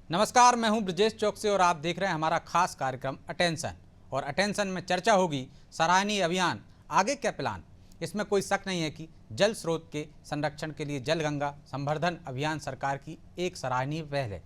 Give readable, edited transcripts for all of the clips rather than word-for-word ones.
नमस्कार, मैं हूं ब्रजेश चौकसी और आप देख रहे हैं हमारा खास कार्यक्रम अटेंशन। और अटेंशन में चर्चा होगी सराहनीय अभियान, आगे क्या प्लान। इसमें कोई शक नहीं है कि जल स्रोत के संरक्षण के लिए जल गंगा संवर्धन अभियान सरकार की एक सराहनीय पहल है।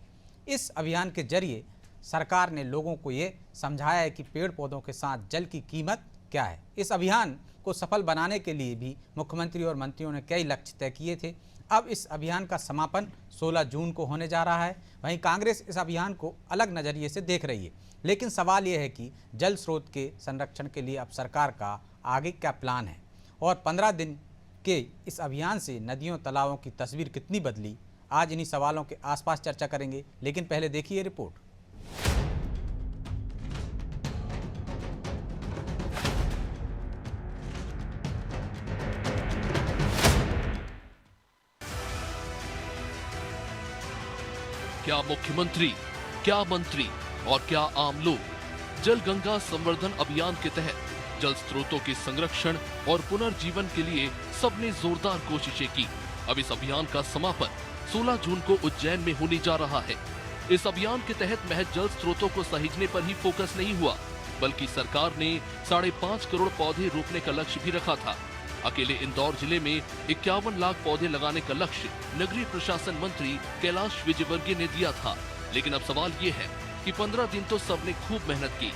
इस अभियान के जरिए सरकार ने लोगों को ये समझाया है कि पेड़ पौधों के साथ जल की कीमत क्या है। इस अभियान को सफल बनाने के लिए भी मुख्यमंत्री और मंत्रियों ने कई लक्ष्य तय किए थे। अब इस अभियान का समापन 16 जून को होने जा रहा है। वहीं कांग्रेस इस अभियान को अलग नज़रिए से देख रही है, लेकिन सवाल यह है कि जल स्रोत के संरक्षण के लिए अब सरकार का आगे क्या प्लान है और 15 दिन के इस अभियान से नदियों तालाबों की तस्वीर कितनी बदली। आज इन्हीं सवालों के आसपास चर्चा करेंगे, लेकिन पहले देखिए रिपोर्ट। क्या मुख्यमंत्री, क्या मंत्री और क्या आम लोग जल गंगा संवर्धन अभियान के तहत जल स्रोतों के संरक्षण और पुनर्जीवन के लिए सबने जोरदार कोशिशें की। अब इस अभियान का समापन 16 जून को उज्जैन में होने जा रहा है। इस अभियान के तहत महज जल स्रोतों को सहेजने पर ही फोकस नहीं हुआ, बल्कि सरकार ने 5.5 करोड़ पौधे रोपने का लक्ष्य भी रखा था। अकेले इंदौर जिले में 51 लाख पौधे लगाने का लक्ष्य नगरीय प्रशासन मंत्री कैलाश विजयवर्गीय ने दिया था। लेकिन अब सवाल ये है कि 15 दिन तो सबने खूब मेहनत की,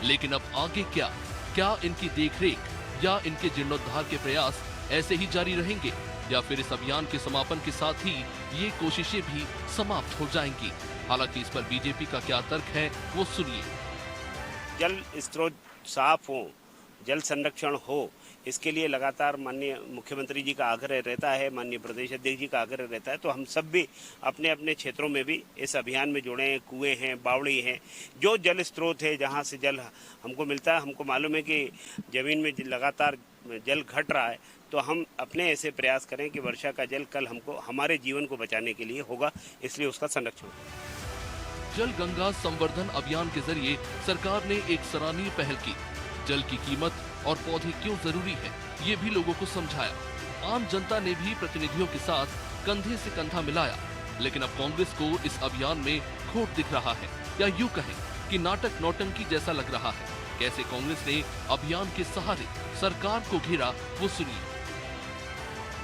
लेकिन अब आगे क्या? क्या इनकी देखरेख या इनके जीर्णोद्धार के प्रयास ऐसे ही जारी रहेंगे, या फिर इस अभियान के समापन के साथ ही ये कोशिशें भी समाप्त हो जाएंगी? हालांकि इस पर बीजेपी का क्या तर्क है, वो सुनिए। जल स्रोत साफ हो, जल संरक्षण हो, इसके लिए लगातार माननीय मुख्यमंत्री जी का आग्रह रहता है, माननीय प्रदेश अध्यक्ष जी का आग्रह रहता है। तो हम सब भी अपने अपने क्षेत्रों में भी इस अभियान में जुड़े हैं। कुएं हैं, बावड़ी हैं, जो जल स्रोत है जहां से जल हमको मिलता है। हमको मालूम है कि ज़मीन में लगातार जल घट रहा है, तो हम अपने ऐसे प्रयास करें कि वर्षा का जल कल हमको हमारे जीवन को बचाने के लिए होगा, इसलिए उसका संरक्षण। जल गंगा संवर्धन अभियान के जरिए सरकार ने एक सराहनीय पहल की। जल की कीमत और पौधे क्यों जरूरी है, ये भी लोगों को समझाया। आम जनता ने भी प्रतिनिधियों के साथ कंधे से कंधा मिलाया। लेकिन अब कांग्रेस को इस अभियान में खोट दिख रहा है, या यूं कहें कि नाटक नौटंकी जैसा लग रहा है। कैसे कांग्रेस ने अभियान के सहारे सरकार को घेरा, वो सुनिए।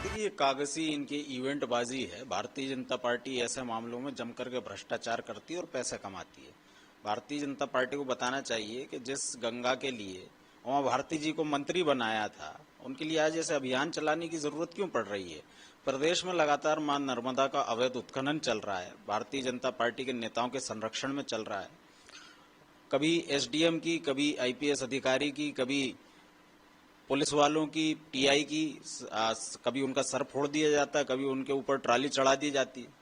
देखिए, कागजी इनकी इवेंटबाजी है। भारतीय जनता पार्टी ऐसे मामलों में जमकर के भ्रष्टाचार करती है और पैसा कमाती है। भारतीय जनता पार्टी को बताना चाहिए कि जिस गंगा के लिए उमा भारती जी को मंत्री बनाया था, उनके लिए आज ऐसे अभियान चलाने की जरूरत क्यों पड़ रही है? प्रदेश में लगातार मां नर्मदा का अवैध उत्खनन चल रहा है, भारतीय जनता पार्टी के नेताओं के संरक्षण में चल रहा है। कभी एसडीएम की, कभी आईपीएस अधिकारी की, कभी पुलिस वालों की, टीआई की, कभी उनका सर फोड़ दिया जाता है, कभी उनके ऊपर ट्राली चढ़ा दी जाती है।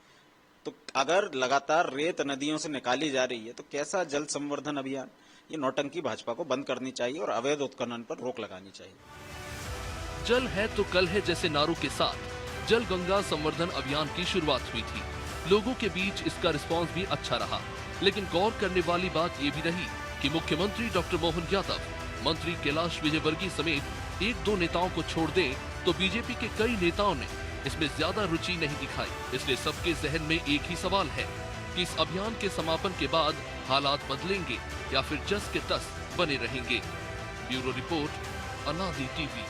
तो अगर लगातार रेत नदियों से निकाली जा रही है तो कैसा जल संवर्धन अभियान? ये नौटंकी भाजपा को बंद करनी चाहिए और अवैध उत्खनन पर रोक लगानी चाहिए। जल है तो कल है जैसे नारों के साथ जल गंगा संवर्धन अभियान की शुरुआत हुई थी। लोगों के बीच इसका रिस्पांस भी अच्छा रहा। लेकिन गौर करने वाली बात ये भी रही कि मुख्यमंत्री डॉक्टर मोहन यादव, मंत्री कैलाश विजयवर्गीय समेत 1-2 नेताओं को छोड़ दें तो बीजेपी के कई नेताओं ने इसमें ज्यादा रुचि नहीं दिखाई। इसलिए सबके जहन में एक ही सवाल है कि इस अभियान के समापन के बाद हालात बदलेंगे या फिर जस के तस बने रहेंगे। ब्यूरो रिपोर्ट, अनादि टीवी।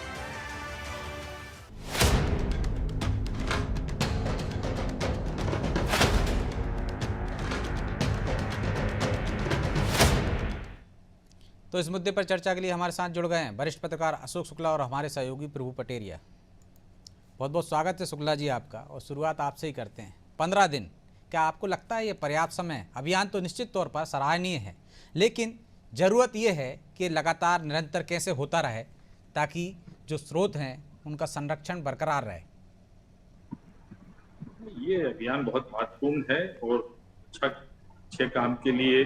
तो इस मुद्दे पर चर्चा के लिए हमारे साथ जुड़ गए हैं वरिष्ठ पत्रकार अशोक शुक्ला और हमारे सहयोगी प्रभु पटेरिया। बहुत बहुत स्वागत है शुक्ला जी आपका, और शुरुआत आपसे ही करते हैं। 15 दिन, क्या आपको लगता है ये पर्याप्त समय? अभियान तो निश्चित तौर पर सराहनीय है, लेकिन ज़रूरत ये है कि लगातार निरंतर कैसे होता रहे ताकि जो स्रोत हैं उनका संरक्षण बरकरार रहे। ये अभियान बहुत महत्वपूर्ण है और अच्छे काम के लिए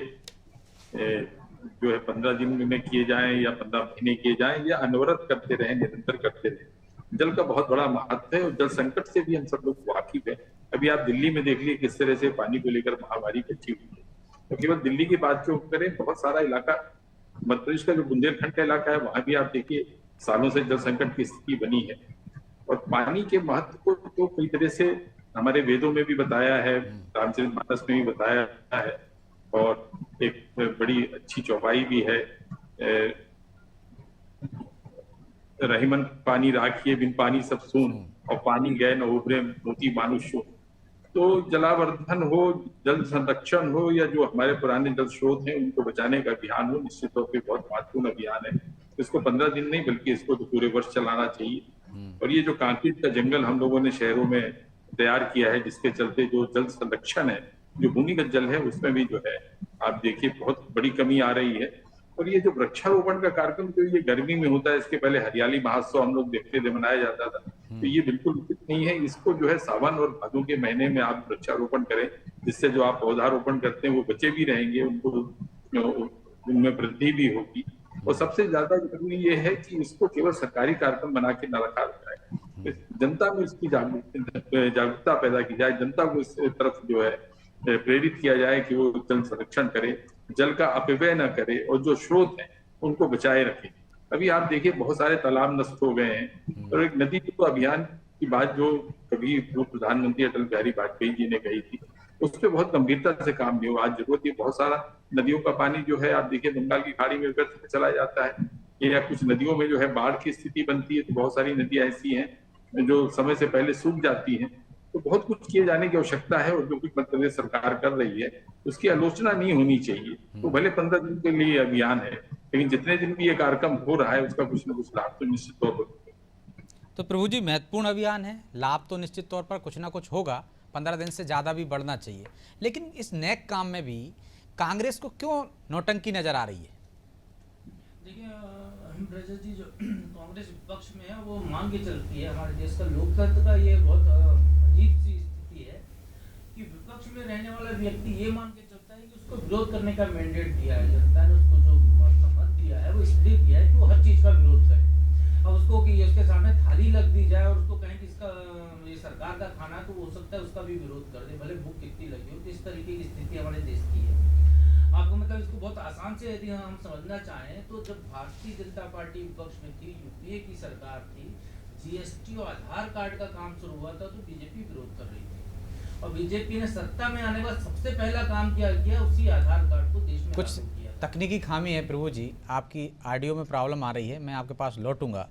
जो है 15 दिन में किए जाएं या 15 महीने किए जाएं या अनवरत करते रहें, निरंतर करते रहें। जल का बहुत बड़ा महत्व है और जल संकट से भी हम सब लोग वाकिफ हैं। अभी आप दिल्ली में देख लीजिए किस तरह से पानी को लेकर महामारी फैली हुई है। तो केवल दिल्ली की बात जो करें, बहुत सारा इलाका, मध्य प्रदेश का जो बुंदेलखंड का इलाका है, वहां भी आप देखिए सालों से जल संकट की स्थिति बनी है। और पानी के महत्व को तो कई तरह से हमारे वेदों में भी बताया है, रामचरितमानस में भी बताया है, और एक बड़ी अच्छी चौपाई भी है, रहीमन पानी राखिए बिन पानी सब सून, और पानी गए न उभरे मोती मानुष हो। तो जलावर्धन हो, जल संरक्षण हो, या जो हमारे पुराने जल स्रोत हैं उनको बचाने का अभियान हो, निश्चित तौर पे बहुत महत्वपूर्ण अभियान है। इसको 15 दिन नहीं बल्कि इसको तो पूरे वर्ष चलाना चाहिए। और ये जो कंक्रीट का जंगल हम लोगों ने शहरों में तैयार किया है, जिसके चलते जो जल संरक्षण है, जो भूमिगत जल है, उसमें भी जो है आप देखिए बहुत बड़ी कमी आ रही है। और ये जो वृक्षारोपण का कार्यक्रम जो ये गर्मी में होता है, इसके पहले हरियाली महोत्सव हम लोग देखते थे मनाया जाता था, तो ये बिल्कुल उचित नहीं है। इसको जो है सावन और भादों के महीने में आप वृक्षारोपण करें, जिससे जो आप पौधारोपण करते हैं वो बचे भी रहेंगे, उनको उनमें वृद्धि भी होगी। और सबसे ज्यादा जरूरी ये है कि इसको केवल सरकारी कार्यक्रम बना के न रखा जाए, जनता में इसकी जागरूकता पैदा की जाए, जनता को इस तरफ जो है प्रेरित किया जाए कि वो जल संरक्षण करे, जल का अपव्यय न करे, और जो स्रोत हैं उनको बचाए रखे। अभी आप देखिए बहुत सारे तालाब नष्ट हो गए हैं, और एक नदी तो अभियान की बात जो कभी पूर्व प्रधानमंत्री अटल बिहारी वाजपेयी जी ने कही थी, उस पर बहुत गंभीरता से काम नहीं हुआ। आज जरूरत है, बहुत सारा नदियों का पानी जो है आप देखिए बंगाल की खाड़ी में व्यर्थ में चला जाता है, या कुछ नदियों में जो है बाढ़ की स्थिति बनती है, तो बहुत सारी नदियां ऐसी हैं जो समय से पहले सूख जाती हैं। तो बहुत कुछ किए जाने की आवश्यकता है, और जो कुछ मध्य प्रदेश सरकार कर रही है उसकी आलोचना नहीं होनी चाहिए। तो भले 15 दिन के लिए अभियान है, लेकिन जितने दिन भी ये कार्यक्रम हो रहा है उसका कुछ न कुछ लाभ तो निश्चित तौर पर। तो प्रभु जी, महत्वपूर्ण अभियान है, लाभ तो निश्चित तौर पर कुछ ना कुछ होगा, 15 दिन से ज़्यादा भी बढ़ना चाहिए। लेकिन इस नेक काम में भी कांग्रेस को क्यों नौटंकी नजर आ रही है? देखिए ब्रजेश जी, जो कांग्रेस विपक्ष में है वो मान के चलती है, हमारे देश का लोकतंत्र का ये बहुत अजीब सी स्थिति है कि विपक्ष में रहने वाला व्यक्ति ये मान के चलता है कि उसको विरोध करने का मैंडेट दिया है जनता ने, उसको जो मतलब मत दिया है वो इसलिए दिया है कि वो हर चीज़ का विरोध करे। अब उसको कि उसके सामने थाली लग दी जाए और उसको कहें कि इसका ये सरकार का खाना, तो हो सकता है उसका भी विरोध कर दे, भले भूख कितनी लगी हो। तो इस तरीके की स्थिति हमारे देश की है। आपको मतलब इसको बहुत आसान से यदि हम समझना चाहें तो जब भारतीय जनता पार्टी विपक्ष में थी, यूपीए की सरकार थी, जीएसटी और आधार कार्ड का काम शुरू हुआ था, तो बीजेपी विरोध कर रही थी। और बीजेपी ने सत्ता में आने के बाद सबसे पहला काम क्या किया, उसी आधार कार्ड को देश में कुछ तकनीकी खामी है प्रभु जी, आपकी ऑडियो में प्रॉब्लम आ रही है, मैं आपके पास लौटूंगा।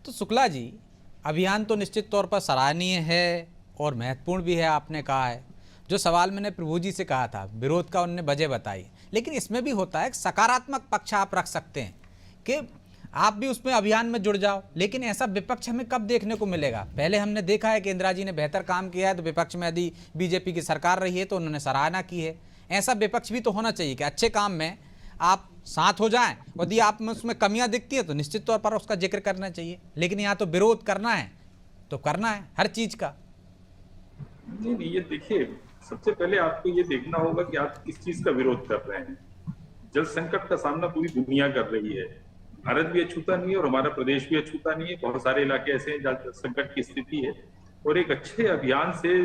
तो शुक्ला जी, अभियान तो निश्चित तौर पर सराहनीय है और महत्वपूर्ण भी है, आपने कहा है। जो सवाल मैंने प्रभु जी से कहा था, विरोध का उन्होंने वजह बताई, लेकिन इसमें भी होता है सकारात्मक पक्ष आप रख सकते हैं कि आप भी उसमें अभियान में जुड़ जाओ। लेकिन ऐसा विपक्ष हमें कब देखने को मिलेगा? पहले हमने देखा है कि इंदिरा जी ने बेहतर काम किया है, तो विपक्ष में यदि बीजेपी की सरकार रही है तो उन्होंने सराहना की है। ऐसा विपक्ष भी तो होना चाहिए कि अच्छे काम में आप साथ हो जाएं, यदि आप में उसमें कमियां दिखती है तो निश्चित तौर पर उसका जिक्र करना चाहिए। लेकिन यहाँ तो विरोध करना है तो करना है हर चीज का। नहीं, ये देखिए, सबसे पहले आपको ये देखना होगा कि आप किस चीज का विरोध कर रहे हैं। जल संकट का सामना पूरी दुनिया कर रही है, भारत भी अछूता नहीं है और हमारा प्रदेश भी अछूता नहीं है। बहुत सारे इलाके ऐसे हैं जहाँ जल संकट की स्थिति है, और एक अच्छे अभियान से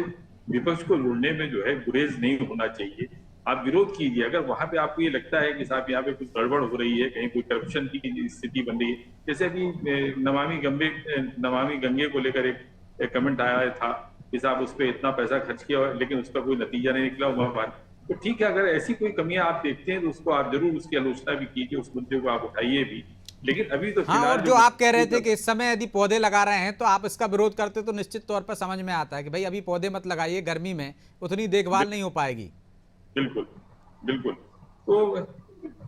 विपक्ष को जोड़ने में जो है गुरेज नहीं होना चाहिए। आप विरोध कीजिए, अगर वहां पे आपको ये लगता है कि साहब यहाँ पे कुछ गड़बड़ हो रही है, कहीं कोई करप्शन की स्थिति बन रही है, जैसे अभी नमामि गंगे को लेकर एक कमेंट आया था कि साहब उस पर इतना पैसा खर्च किया लेकिन उसका कोई नतीजा नहीं निकला वहां पर। तो ठीक है, अगर ऐसी कोई कमियां आप देखते हैं तो उसको आप जरूर उसकी आलोचना भी कीजिए, उस मुद्दे को आप उठाइए भी। लेकिन अभी तो हाँ, और जो आप कह रहे थे कि इस समय यदि पौधे लगा रहे हैं तो आप इसका विरोध करते तो निश्चित तौर पर समझ में आता है कि भाई अभी पौधे मत लगाइए, गर्मी में उतनी देखभाल नहीं हो पाएगी। बिल्कुल बिल्कुल, तो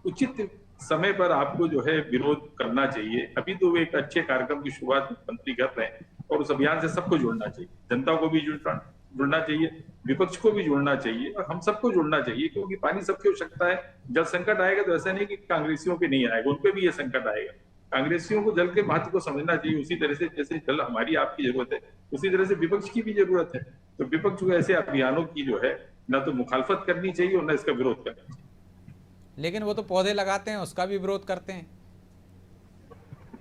उचित समय पर आपको जो है विरोध करना चाहिए। अभी तो एक अच्छे कार्यक्रम की शुरुआत मुख्यमंत्री कर रहे हैं और उस अभियान से सबको जुड़ना चाहिए, जनता को भी जुड़ना चाहिए, विपक्ष को भी जुड़ना चाहिए और हम सबको जुड़ना चाहिए, क्योंकि पानी सबकी आवश्यकता है। जल संकट आएगा तो ऐसा नहीं कि कांग्रेसियों पे नहीं आएगा, उनपे भी ये संकट आएगा। कांग्रेसियों को जल के महत्व को समझना चाहिए, उसी तरह से जैसे जल हमारी आपकी जरूरत है उसी तरह से विपक्ष की भी जरूरत है। तो विपक्ष को ऐसे अभियानों की जो है ना तो मुखालफत करनी चाहिए और ना इसका विरोध करना चाहिए। लेकिन वो तो पौधे लगाते हैं, उसका भी विरोध करते हैं।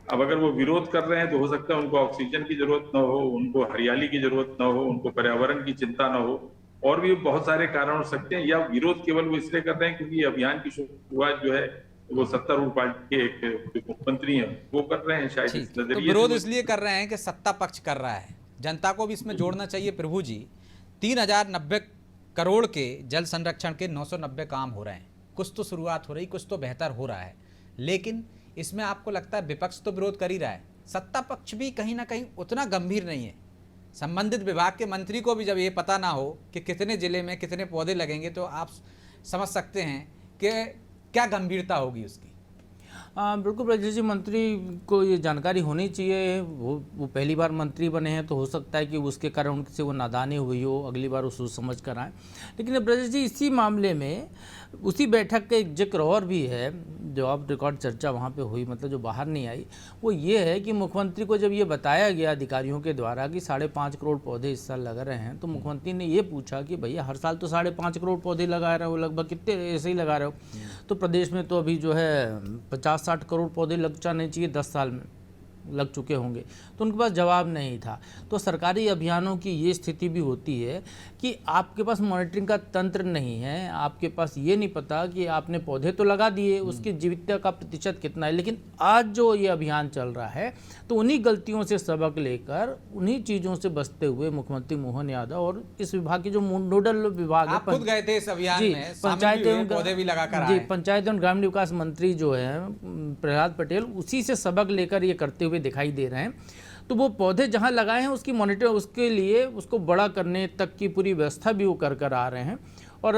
अब अगर वो विरोध कर रहे हैं तो हो सकता है उनको ऑक्सीजन की जरूरत ना हो, उनको हरियाली की जरूरत ना हो, उनको पर्यावरण की चिंता ना हो, और भी बहुत सारे कारण हो सकते हैं। या विरोध केवल वो इसलिए कर रहे हैं क्योंकि अभियान की शुरुआत जो है वो सत्तारूढ़ पार्टी के एक मुख्यमंत्री हैं वो कर रहे हैं, शायद इस तो नजरिए विरोध इसलिए कर रहे हैं कि सत्ता पक्ष कर रहा है, जनता को भी इसमें जोड़ना चाहिए प्रभु जी। 3090 करोड़ के जल संरक्षण के 990 काम हो रहे हैं, कुछ तो शुरुआत हो रही, कुछ तो बेहतर हो रहा है, लेकिन इसमें आपको लगता है विपक्ष तो विरोध कर ही रहा है, सत्ता पक्ष भी कहीं ना कहीं उतना गंभीर नहीं है। संबंधित विभाग के मंत्री को भी जब ये पता ना हो कि कितने जिले में कितने पौधे लगेंगे, तो आप समझ सकते हैं कि क्या गंभीरता होगी उसकी। बिल्कुल ब्रजेश जी, मंत्री को ये जानकारी होनी चाहिए। वो पहली बार मंत्री बने हैं, तो हो सकता है कि उसके कारण उनसे वो नादानी हुई हो, अगली बार वो सोच समझ कर आए। लेकिन ब्रजेश जी, इसी मामले में उसी बैठक का एक जिक्र और भी है, जो आप रिकॉर्ड चर्चा वहाँ पे हुई, मतलब जो बाहर नहीं आई, वो ये है कि मुख्यमंत्री को जब ये बताया गया अधिकारियों के द्वारा कि 5.5 करोड़ पौधे इस साल लगा रहे हैं, तो मुख्यमंत्री ने ये पूछा कि भैया हर साल तो 5.5 करोड़ पौधे लगा रहे हो, लगभग कितने ऐसे ही लगा रहे हो, तो प्रदेश में तो अभी जो है 50-60 करोड़ पौधे लग जाने चाहिए, 10 साल में लग चुके होंगे। तो उनके पास जवाब नहीं था। तो सरकारी अभियानों की ये स्थिति भी होती है कि आपके पास मॉनिटरिंग का तंत्र नहीं है, आपके पास ये नहीं पता कि आपने पौधे तो लगा दिए, उसकी जीवितता का प्रतिशत कितना है। लेकिन आज जो ये अभियान चल रहा है, तो उन्हीं गलतियों से सबक लेकर, उन्हीं चीज़ों से बचते हुए मुख्यमंत्री मोहन यादव और इस विभाग के जो नोडल विभाग है, आप खुद गए थे इस अभियान में, पंचायत एवं पौधे भी लगाकर आए। पंचायत एवं ग्रामीण विकास मंत्री जो है प्रहलाद पटेल, उसी से सबक लेकर ये करते हुए दिखाई दे रहे हैं। तो वो पौधे जहां लगाए हैं उसकी मॉनिटर, उसके लिए उसको बड़ा करने तक की पूरी व्यवस्था भी वो कर आ रहे हैं। और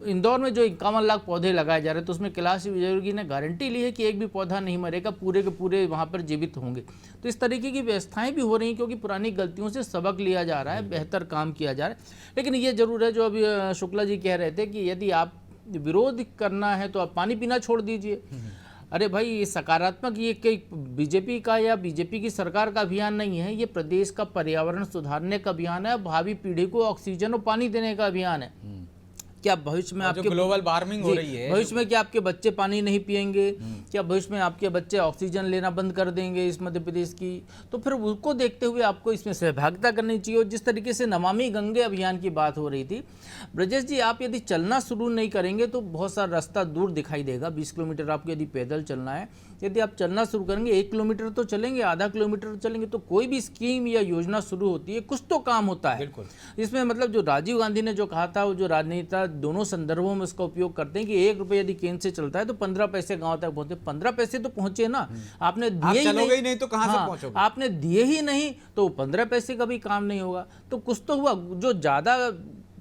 इंदौर में जो 51 लाख पौधे लगाए जा रहे हैं, तो उसमें कैलाश विजयवर्गीय ने गारंटी ली है कि एक भी पौधा नहीं मरेगा, पूरे के पूरे वहाँ पर जीवित होंगे। तो इस तरीके की व्यवस्थाएं भी हो रही हैं, क्योंकि पुरानी गलतियों से सबक लिया जा रहा है, बेहतर काम किया जा रहा है। लेकिन ये जरूर है, जो अभी शुक्ला जी कह रहे थे कि यदि आप विरोध करना है तो आप पानी पीना छोड़ दीजिए। अरे भाई, ये सकारात्मक, ये कई बीजेपी का या बीजेपी की सरकार का अभियान नहीं है, ये प्रदेश का पर्यावरण सुधारने का अभियान है, भावी पीढ़ी को ऑक्सीजन और पानी देने का अभियान है। क्या भविष्य में आपके ग्लोबल वार्मिंग हो रही है, भविष्य में क्या आपके बच्चे पानी नहीं पिएंगे? क्या भविष्य में आपके बच्चे ऑक्सीजन लेना बंद कर देंगे इस मध्य प्रदेश की? तो फिर उसको देखते हुए आपको इसमें सहभागिता करनी चाहिए। और जिस तरीके से नमामि गंगे अभियान की बात हो रही थी, ब्रजेश जी, आप यदि चलना शुरू नहीं करेंगे तो बहुत सारा रास्ता दूर दिखाई देगा। 20 किलोमीटर आपको यदि पैदल चलना है, यदि आप चलना शुरू करेंगे 1 किलोमीटर तो चलेंगे, आधा किलोमीटर चलेंगे, तो कोई भी स्कीम या योजना शुरू होती है, कुछ तो काम होता है। बिल्कुल। इसमें मतलब जो राजीव गांधी ने जो कहा था, वो जो राजनेता दोनों संदर्भों में उसका उपयोग करते हैं कि 1 रुपये यदि केंद्र से चलता है तो 15 पैसे गांव तक पहुंचे। 15 पैसे तो पहुंचे ना, आपने दिए ही नहीं तो कहां से पहुंचोगे? आपने दिए ही नहीं तो 15 पैसे का भी काम नहीं होगा। तो कुछ तो हुआ, जो ज्यादा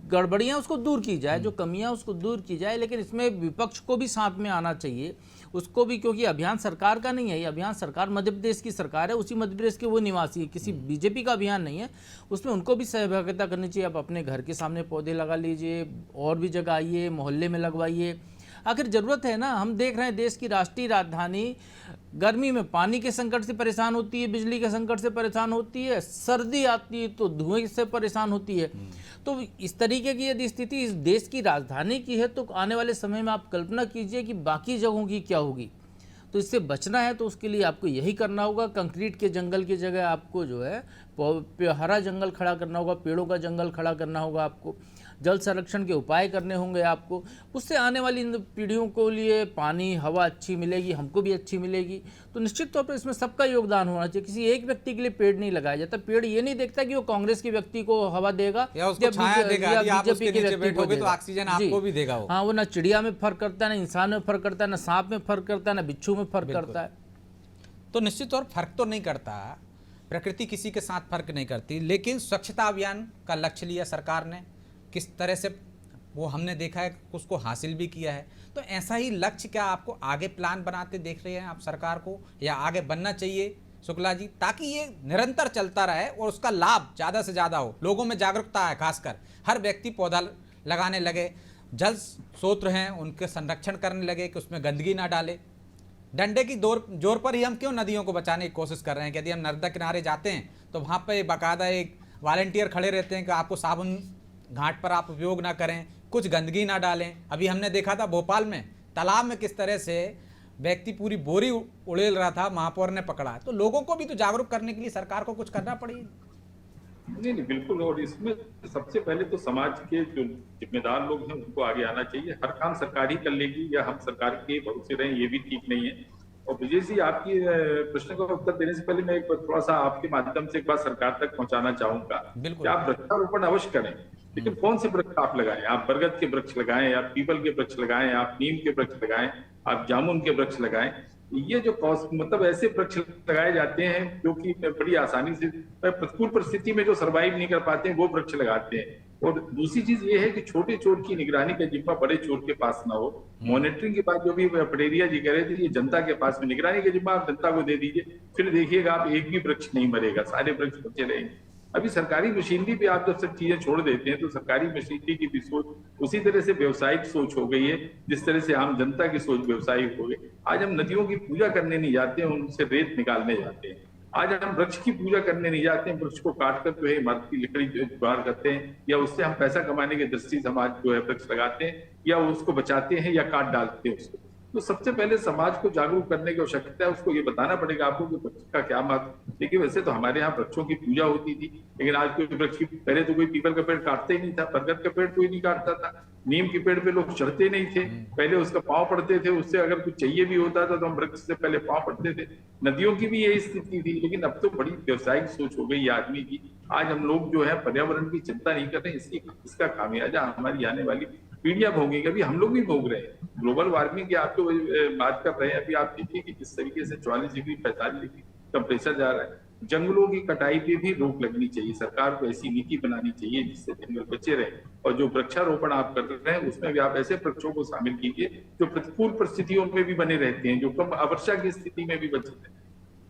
गड़बड़ियां उसको दूर की जाए, जो कमियां उसको दूर की जाए। लेकिन इसमें विपक्ष को भी साथ में आना चाहिए, उसको भी, क्योंकि अभियान सरकार का नहीं है, ये अभियान सरकार मध्य प्रदेश की सरकार है, उसी मध्य प्रदेश के वो निवासी है, किसी बीजेपी का अभियान नहीं है। उसमें उनको भी सहभागिता करनी चाहिए। आप अपने घर के सामने पौधे लगा लीजिए, और भी जगह आइए, मोहल्ले में लगवाइए। आखिर जरूरत है ना। हम देख रहे हैं देश की राष्ट्रीय राजधानी गर्मी में पानी के संकट से परेशान होती है, बिजली के संकट से परेशान होती है, सर्दी आती है तो धुएं से परेशान होती है। तो इस तरीके की यदि स्थिति इस देश की राजधानी की है, तो आने वाले समय में आप कल्पना कीजिए कि बाकी जगहों की क्या होगी। तो इससे बचना है तो उसके लिए आपको यही करना होगा। कंक्रीट के जंगल की जगह आपको जो है हरा जंगल खड़ा करना होगा, पेड़ों का जंगल खड़ा करना होगा, आपको जल संरक्षण के उपाय करने होंगे आपको। उससे आने वाली पीढ़ियों को लिए पानी, हवा अच्छी मिलेगी, हमको भी अच्छी मिलेगी। तो निश्चित तौर पर इसमें सबका योगदान होना चाहिए। किसी एक व्यक्ति के लिए पेड़ नहीं लगाया जाता। पेड़ ये नहीं देखता कि वो कांग्रेस के व्यक्ति को हवा देगा या बीजेपी के व्यक्ति को देगा, तो ऑक्सीजन आपको भी देगा। हाँ, वो ना चिड़िया में फर्क करता है, ना इंसान में फर्क करता है, ना सांप में फर्क करता है, ना बिच्छू में फर्क करता है। तो निश्चित तौर फर्क तो नहीं करता, प्रकृति किसी के साथ फर्क नहीं करती। लेकिन स्वच्छता अभियान का लक्ष्य लिया सरकार ने, किस तरह से वो हमने देखा है, उसको हासिल भी किया है। तो ऐसा ही लक्ष्य क्या आपको आगे प्लान बनाते देख रहे हैं आप सरकार को, या आगे बनना चाहिए शुक्ला जी, ताकि ये निरंतर चलता रहे और उसका लाभ ज़्यादा से ज़्यादा हो? लोगों में जागरूकता है, खासकर हर व्यक्ति पौधा लगाने लगे, जल स्रोत हैं उनके संरक्षण करने लगे कि उसमें गंदगी ना डाले। डंडे की जोर पर ही हम क्यों नदियों को बचाने की कोशिश कर रहे हैं? यदि हम नर्मदा किनारे जाते हैं तो वहाँ पर बाकायदा एक वॉलंटियर खड़े रहते हैं कि आपको साबुन घाट पर आप उपयोग ना करें, कुछ गंदगी ना डालें। अभी हमने देखा था भोपाल में तालाब में किस तरह से व्यक्ति पूरी बोरी उड़ेल रहा था, महापौर ने पकड़ा। तो लोगों को भी तो जागरूक करने के लिए सरकार को कुछ करना पड़ेगा। नहीं, बिल्कुल। और इसमें सबसे पहले तो समाज के जो जिम्मेदार लोग हैं उनको आगे आना चाहिए। हर काम सरकार ही कर लेगी या हम सरकार के भरोसे रहें, ये भी ठीक नहीं है। और विजय जी, आपकी प्रश्न का उत्तर देने से पहले मैं एक थोड़ा सा आपके माध्यम से एक बात सरकार तक पहुंचाना चाहूंगा कि आप वृक्षारोपण अवश्य करें, लेकिन कौन से वृक्ष आप लगाएं? आप बरगद के वृक्ष लगाएं, आप पीपल के वृक्ष लगाएं, आप नीम के वृक्ष लगाएं, आप जामुन के वृक्ष लगाएं। ये जो मतलब ऐसे वृक्ष लगाए जाते हैं जो कि बड़ी आसानी से प्रतिकूल परिस्थिति में जो सर्वाइव नहीं कर पाते हैं, वो वृक्ष लगाते हैं। और दूसरी चीज ये है कि छोटे चोर की निगरानी का जिम्मा बड़े चोर के पास ना हो। मॉनिटरिंग की बात जो भी पटेरिया जी कह रहे थे, ये जनता के पास में, निगरानी का जिम्मा आप जनता को दे दीजिए, फिर देखिएगा आप एक भी वृक्ष नहीं मरेगा, सारे वृक्ष बचे रहेंगे। अभी सरकारी मशीनरी पे आप जब सब चीजें छोड़ देते हैं तो सरकारी मशीनरी की भी सोच उसी तरह से व्यवसायिक सोच हो गई है जिस तरह से आम जनता की सोच व्यवसायिक हो गई। आज हम नदियों की पूजा करने नहीं जाते हैं, उनसे रेत निकालने जाते हैं। आज हम वृक्ष की पूजा करने नहीं जाते हैं, वृक्ष को काट कर जो है इमारत की लकड़ी जुगाड़ करते हैं, या उससे हम पैसा कमाने की दृष्टि से समाज जो है वृक्ष लगाते हैं, या उसको बचाते हैं या काट डालते हैं उसको। तो सबसे पहले समाज को जागरूक करने की आवश्यकता है, उसको ये बताना पड़ेगा आपको कि वृक्ष का क्या महत्व। देखिए, वैसे तो हमारे यहाँ वृक्षों की पूजा होती थी, लेकिन आज कोई वृक्ष की, पहले तो कोई पीपल का पेड़ काटते ही नहीं था, बरगद का पेड़ कोई नहीं काटता था, नीम के पेड़ पे लोग चढ़ते नहीं थे, पहले उसका पांव पड़ते थे, उससे अगर कुछ चाहिए भी होता था तो हम वृक्ष से पहले पांव पड़ते थे। नदियों की भी यही स्थिति थी, लेकिन अब तो बड़ी व्यवसायिक सोच हो गई आदमी की। आज हम लोग जो है पर्यावरण की चिंता नहीं कर रहे, इसका खामियाजा हमारी आने वाली पीढ़ियां भोगेंगी। अभी हम लोग भी भोग रहे हैं। ग्लोबल वार्मिंग की आप तो बात कर रहे हैं, अभी आप देखिए कि किस तरीके से 44 डिग्री 45 डिग्री टेम्परेचर जा रहा है। जंगलों की कटाई पे भी रोक लगनी चाहिए, सरकार को ऐसी नीति बनानी चाहिए जिससे जंगल बचे रहे। और जो वृक्षारोपण आप कर रहे हैं उसमें भी आप ऐसे वृक्षों को शामिल कीजिए जो प्रतिकूल परिस्थितियों में भी बने रहते हैं, जो कम वर्षा की स्थिति में भी बचे रहते हैं।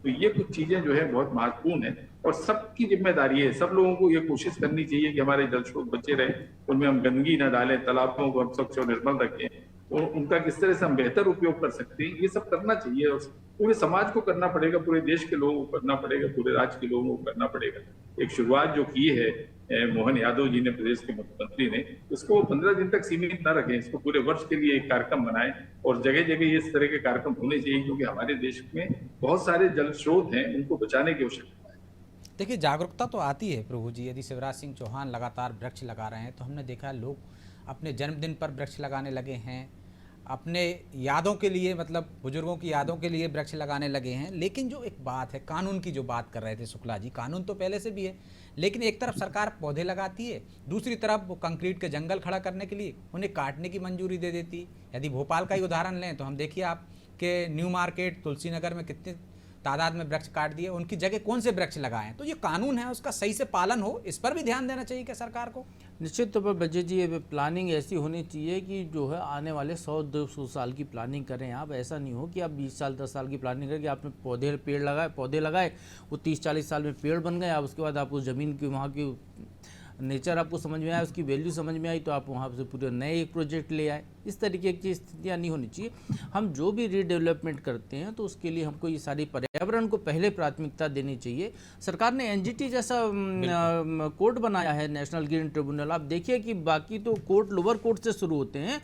तो ये कुछ चीजें जो है बहुत महत्वपूर्ण है और सबकी जिम्मेदारी है। सब लोगों को ये कोशिश करनी चाहिए कि हमारे जल स्रोत बचे रहे, उनमें हम गंदगी न डालें, तालाबों को हम स्वच्छ और निर्मल रखें, और उनका किस तरह से हम बेहतर उपयोग कर सकते हैं, ये सब करना चाहिए। और पूरे समाज को करना पड़ेगा, पूरे देश के लोगों को करना पड़ेगा, पूरे राज्य के लोगों को करना पड़ेगा। एक शुरुआत जो की है मोहन यादव जी ने, प्रदेश के मुख्यमंत्री ने, इसको 15 दिन तक सीमित न रखें, इसको पूरे वर्ष के लिए एक कार्यक्रम बनाएं और जगह जगह इस तरह के कार्यक्रम होने चाहिए, क्योंकि हमारे देश में बहुत सारे जल स्रोत हैं, उनको बचाने की आवश्यकता है। देखिए, जागरूकता तो आती है प्रभु जी। यदि शिवराज सिंह चौहान लगातार वृक्ष लगा रहे हैं तो हमने देखा है लोग अपने जन्मदिन पर वृक्ष लगाने लगे हैं, अपने यादों के लिए, मतलब बुजुर्गों की यादों के लिए वृक्ष लगाने लगे हैं। लेकिन जो एक बात है, कानून की जो बात कर रहे थे शुक्ला जी, कानून तो पहले से भी है, लेकिन एक तरफ सरकार पौधे लगाती है, दूसरी तरफ वो कंक्रीट के जंगल खड़ा करने के लिए उन्हें काटने की मंजूरी दे देती। यदि भोपाल का ही उदाहरण लें तो हम देखिए आप के न्यू मार्केट, तुलसी नगर में कितने तादाद में वृक्ष काट दिए, उनकी जगह कौन से वृक्ष लगाएं। तो ये कानून है, उसका सही से पालन हो, इस पर भी ध्यान देना चाहिए क्या सरकार को? निश्चित तौर पर बजट जी, ये प्लानिंग ऐसी होनी चाहिए कि जो है आने वाले 100-200 साल की प्लानिंग करें आप। ऐसा नहीं हो कि आप 20 साल 10 साल की प्लानिंग करके आपने पौधे लगाए, वो 30-40 साल में पेड़ बन गए, आप उसके बाद आप उस ज़मीन की, वहाँ की नेचर आपको समझ में आया, उसकी वैल्यू समझ में आई, तो आप वहाँ से पूरे नए एक प्रोजेक्ट ले आए। इस तरीके की स्थितियाँ नहीं होनी चाहिए। हम जो भी रीडेवलपमेंट करते हैं तो उसके लिए हमको ये सारी पर्यावरण को पहले प्राथमिकता देनी चाहिए। सरकार ने एनजीटी जैसा कोर्ट बनाया है, नेशनल ग्रीन ट्रिब्यूनल। आप देखिए कि बाकी तो कोर्ट लोअर कोर्ट से शुरू होते हैं,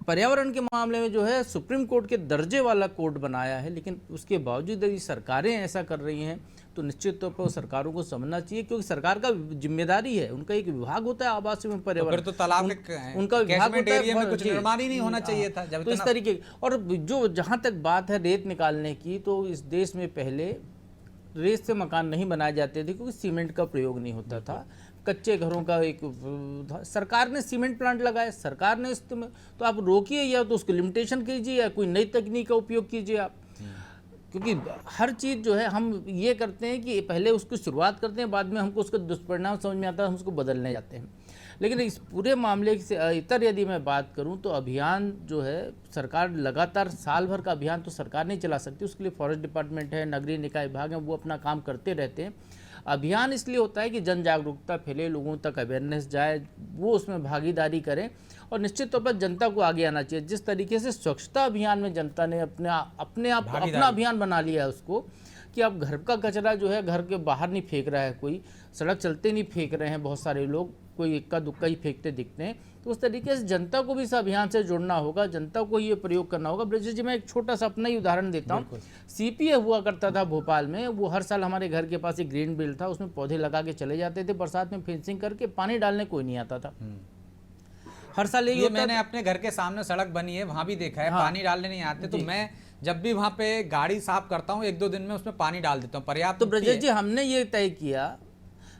पर्यावरण के मामले में जो है सुप्रीम कोर्ट के दर्जे वाला कोर्ट बनाया है, लेकिन उसके बावजूद यदि सरकारें ऐसा कर रही हैं तो निश्चित तौर पर सरकारों को समझना चाहिए, क्योंकि सरकार का जिम्मेदारी है, उनका एक विभाग होता है आवास एवं पर्यावरण, तो तालाब उनका विभाग होता है, में कुछ निर्माण ही नहीं होना चाहिए था जब तो इस तरीके। और जो जहाँ तक बात है रेत निकालने की, तो इस देश में पहले रेत से मकान नहीं बनाए जाते थे क्योंकि सीमेंट का प्रयोग नहीं होता था, कच्चे घरों का एक सरकार ने सीमेंट प्लांट लगाए, सरकार ने इसमें, तो आप रोकिए या तो उसको लिमिटेशन कीजिए या कोई नई तकनीक का उपयोग कीजिए आप। क्योंकि हर चीज़ जो है हम ये करते हैं कि पहले उसकी शुरुआत करते हैं, बाद में हमको उसका दुष्परिणाम समझ में आता है, हम उसको बदलने जाते हैं। लेकिन इस पूरे मामले से इतर यदि मैं बात करूं तो अभियान जो है सरकार लगातार साल भर का अभियान तो सरकार नहीं चला सकती, उसके लिए फॉरेस्ट डिपार्टमेंट है, नगरीय निकाय विभाग है, वो अपना काम करते रहते हैं। अभियान इसलिए होता है कि जन जागरूकता फैले, लोगों तक अवेयरनेस जाए, वो उसमें भागीदारी करें और निश्चित तौर पर जनता को आगे आना चाहिए। जिस तरीके से स्वच्छता अभियान में जनता ने अपने आप अपना अभियान बना लिया है उसको, कि अब घर का कचरा जो है घर के बाहर नहीं फेंक रहा है, कोई सड़क चलते नहीं फेंक रहे हैं, बहुत सारे लोग कोई इक्का दुक्का ही फेंकते दिखते हैं। तो उस तरीके से जनता को भी इस अभियान से जुड़ना होगा, जनता को ये प्रयोग करना होगा। ब्रजेश जी, मैं एक छोटा सा अपना ही उदाहरण देता हूँ। सीपीए हुआ करता था भोपाल में, वो हर साल हमारे घर के पास एक ग्रीन बेल्ट था, उसमें पौधे लगा के चले जाते थे, बरसात में फेंसिंग करके, पानी डालने कोई नहीं आता था। हर साल ये मैंने अपने घर के सामने सड़क बनी है, वहां भी देखा है, पानी डालने नहीं आते। तो मैं जब भी वहाँ पे गाड़ी साफ करता हूँ 1-2 दिन में उसमें पानी डाल देता हूँ, पर्याप्त तो मिट्टी ब्रजेश है। जी, हमने ये तय किया,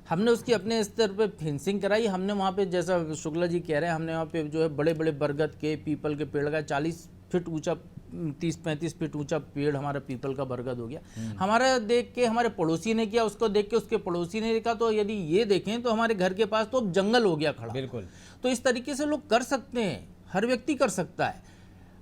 हमने उसकी अपने स्तर पे फेंसिंग कराई। हमने वहाँ पे, जैसा शुक्ला जी कह रहे हैं, हमने वहाँ पे जो है बड़े बड़े बरगद के, पीपल के पेड़ लगाए। 40 फीट ऊंचा, 30-35 फीट ऊंचा पेड़ हमारा पीपल का बरगद हो गया। हमारा देख के हमारे पड़ोसी ने किया, उसको देख के उसके पड़ोसी ने देखा। तो यदि ये देखें तो हमारे घर के पास तो अब जंगल हो गया खड़ा। बिल्कुल। तो इस तरीके से लोग कर सकते हैं, हर व्यक्ति कर सकता है।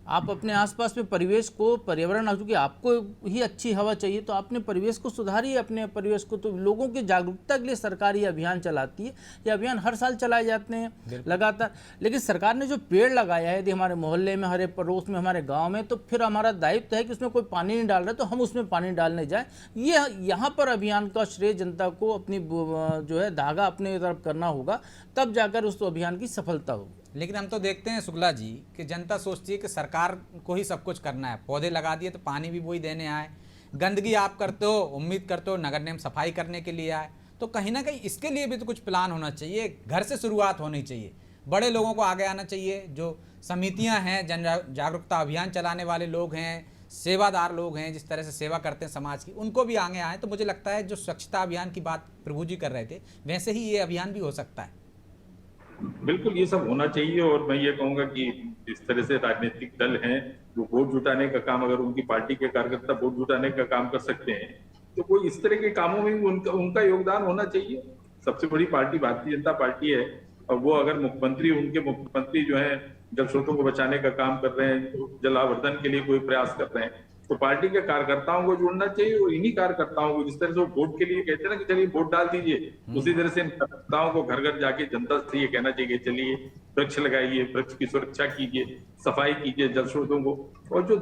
आप अपने आसपास में परिवेश को, पर्यावरण, क्योंकि आपको ही अच्छी हवा चाहिए, तो आपने परिवेश को सुधारिए, अपने परिवेश को। तो लोगों की जागरूकता के लिए सरकार ये अभियान चलाती है। ये अभियान हर साल चलाए जाते हैं लगातार। लेकिन सरकार ने जो पेड़ लगाया है, यदि हमारे मोहल्ले में, हमारे पड़ोस में, हमारे गांव में, तो फिर हमारा दायित्व है कि उसमें कोई पानी नहीं डाल रहा है तो हम उसमें पानी डालने जाए। ये यहाँ पर अभियान का श्रेय जनता को अपनी जो है धागा अपने तरफ करना होगा, तब जाकर उस अभियान की सफलता होगी। लेकिन हम तो देखते हैं शुक्ला जी कि जनता सोचती है कि सरकार को ही सब कुछ करना है, पौधे लगा दिए तो पानी भी वही देने आए, गंदगी आप करते हो, उम्मीद करते हो नगर निगम सफाई करने के लिए आए। तो कहीं ना कहीं इसके लिए भी तो कुछ प्लान होना चाहिए, घर से शुरुआत होनी चाहिए, बड़े लोगों को आगे आना चाहिए, जो समितियां हैं, जन जागरूकता अभियान चलाने वाले लोग हैं, सेवादार लोग हैं, जिस तरह से सेवा करते हैं समाज की, उनको भी आगे आए। तो मुझे लगता है जो स्वच्छता अभियान की बात प्रभु जी कर रहे थे, वैसे ही ये अभियान भी हो सकता है। बिल्कुल ये सब होना चाहिए। और मैं ये कहूंगा कि इस तरह से राजनीतिक दल हैं वो वोट जुटाने का काम, अगर उनकी पार्टी के कार्यकर्ता वोट जुटाने का काम कर सकते हैं तो कोई इस तरह के कामों में भी उनका योगदान होना चाहिए। सबसे बड़ी पार्टी भारतीय जनता पार्टी है, और वो अगर उनके मुख्यमंत्री जो है जल स्रोतों को बचाने का काम कर रहे हैं, जलावर्धन के लिए कोई प्रयास कर रहे हैं, तो पार्टी के कार्यकर्ताओं को जुड़ना चाहिए। और इन्हीं कार्यकर्ताओं को, जिस तरह से वो वोट के लिए कहते हैं ना कि चलिए वोट डाल दीजिए, उसी तरह से इन कार्यकर्ताओं को घर घर जाके जनता से ये कहना चाहिए चलिए वृक्ष लगाइए, वृक्ष की सुरक्षा कीजिए, सफाई कीजिए जल स्रोतों को। और जो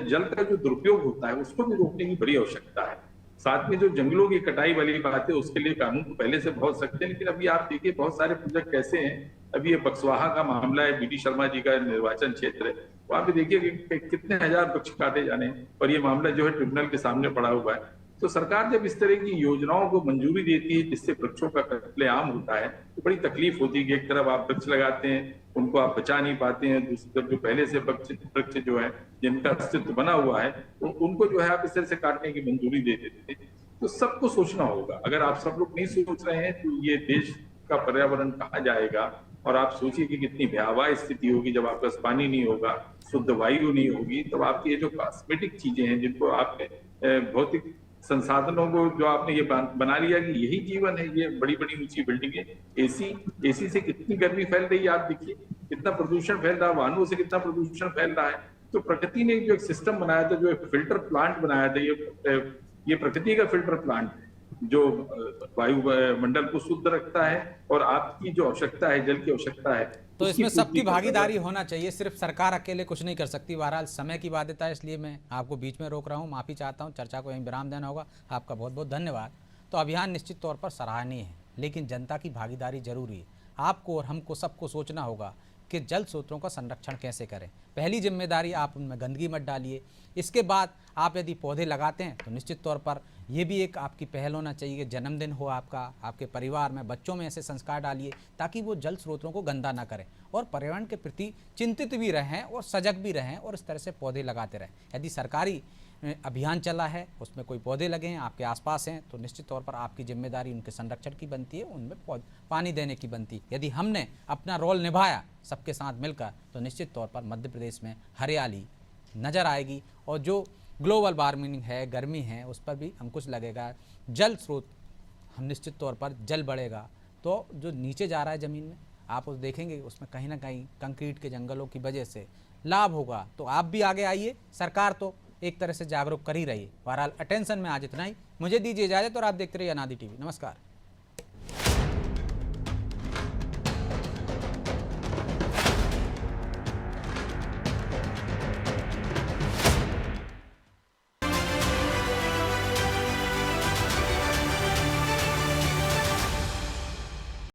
जल का जो दुरुपयोग होता है उसको भी रोकने की बड़ी आवश्यकता है। साथ में जो जंगलों की कटाई वाली बात है उसके लिए कानून तो पहले से बहुत सख्त है, लेकिन अभी आप देखिए बहुत सारे प्रोजेक्ट कैसे हैं। अभी ये बक्सवाहा का मामला है, बीडी शर्मा जी का निर्वाचन क्षेत्र है, वहां पे देखिए कि कितने हजार वृक्ष काटे जाने हैं, और ये मामला जो है ट्रिब्यूनल के सामने पड़ा हुआ है। तो सरकार जब इस तरह की योजनाओं को मंजूरी देती है जिससे वृक्षों का कत्लेआम होता है, तो बड़ी तकलीफ होती है कि एक तरफ आप वृक्ष लगाते हैं, उनको आप बचा नहीं पाते हैं, दूसरी तरफ जो पहले से वृक्ष जो है जिनका अस्तित्व बना हुआ है उनको जो है आप इस तरह से काटने की मंजूरी दे देते हैं। तो सबको सोचना होगा। अगर आप सब लोग नहीं सोच रहे हैं तो ये देश का पर्यावरण कहाँ जाएगा। और आप सोचिए कि कितनी भयावह स्थिति होगी जब आपके पास पानी नहीं होगा, शुद्ध वायु नहीं होगी, तब आपकी ये जो कॉस्मेटिक चीजें हैं जिनको आपने भौतिक संसाधनों को जो आपने ये बना लिया कि यही जीवन है, ये बड़ी बड़ी ऊंची बिल्डिंगें, एसी से कितनी गर्मी फैल रही है, आप देखिए कितना प्रदूषण फैल रहा है, वाहनों से कितना प्रदूषण फैल रहा है। तो प्रकृति ने जो एक सिस्टम बनाया था, जो एक फिल्टर प्लांट बनाया था, ये प्रकृति का फिल्टर प्लांट है जो वायुमंडल को शुद्ध रखता है और आपकी जो आवश्यकता है, जल की आवश्यकता है, तो इसमें सबकी भागीदारी होना चाहिए, सिर्फ सरकार अकेले कुछ नहीं कर सकती। बहरहाल समय की बाध्यता है, इसलिए मैं आपको बीच में रोक रहा हूँ, माफ़ी चाहता हूँ। चर्चा को यहीं विराम देना होगा। आपका बहुत बहुत धन्यवाद। तो अभियान निश्चित तौर पर सराहनीय है, लेकिन जनता की भागीदारी जरूरी है। आपको और हमको सबको सोचना होगा कि जल स्रोतों का संरक्षण कैसे करें। पहली जिम्मेदारी, आप उनमें गंदगी मत डालिए। इसके बाद आप यदि पौधे लगाते हैं तो निश्चित तौर पर ये भी एक आपकी पहल होना चाहिए कि जन्मदिन हो आपका, आपके परिवार में बच्चों में ऐसे संस्कार डालिए ताकि वो जल स्रोतों को गंदा ना करें और पर्यावरण के प्रति चिंतित भी रहें और सजग भी रहें और इस तरह से पौधे लगाते रहें। यदि सरकारी अभियान चला है, उसमें कोई पौधे लगे हैं, आपके आसपास हैं, तो निश्चित तौर पर आपकी जिम्मेदारी उनके संरक्षण की बनती है, उनमें पानी देने की बनती है। यदि हमने अपना रोल निभाया सबके साथ मिलकर, तो निश्चित तौर पर मध्य प्रदेश में हरियाली नज़र आएगी और जो ग्लोबल वार्मिंग है, गर्मी है, उस पर भी अंकुश लगेगा। जल स्रोत हम निश्चित तौर पर जल बढ़ेगा तो जो नीचे जा रहा है ज़मीन में, आप उस देखेंगे उसमें कहीं ना कहीं कंक्रीट के जंगलों की वजह से लाभ होगा। तो आप भी आगे आइए, सरकार तो एक तरह से जागरूक कर ही रही है। बहरहाल अटेंशन में आज इतना ही। मुझे दीजिए इजाज़त और आप देखते रहिए अनादि टीवी। नमस्कार।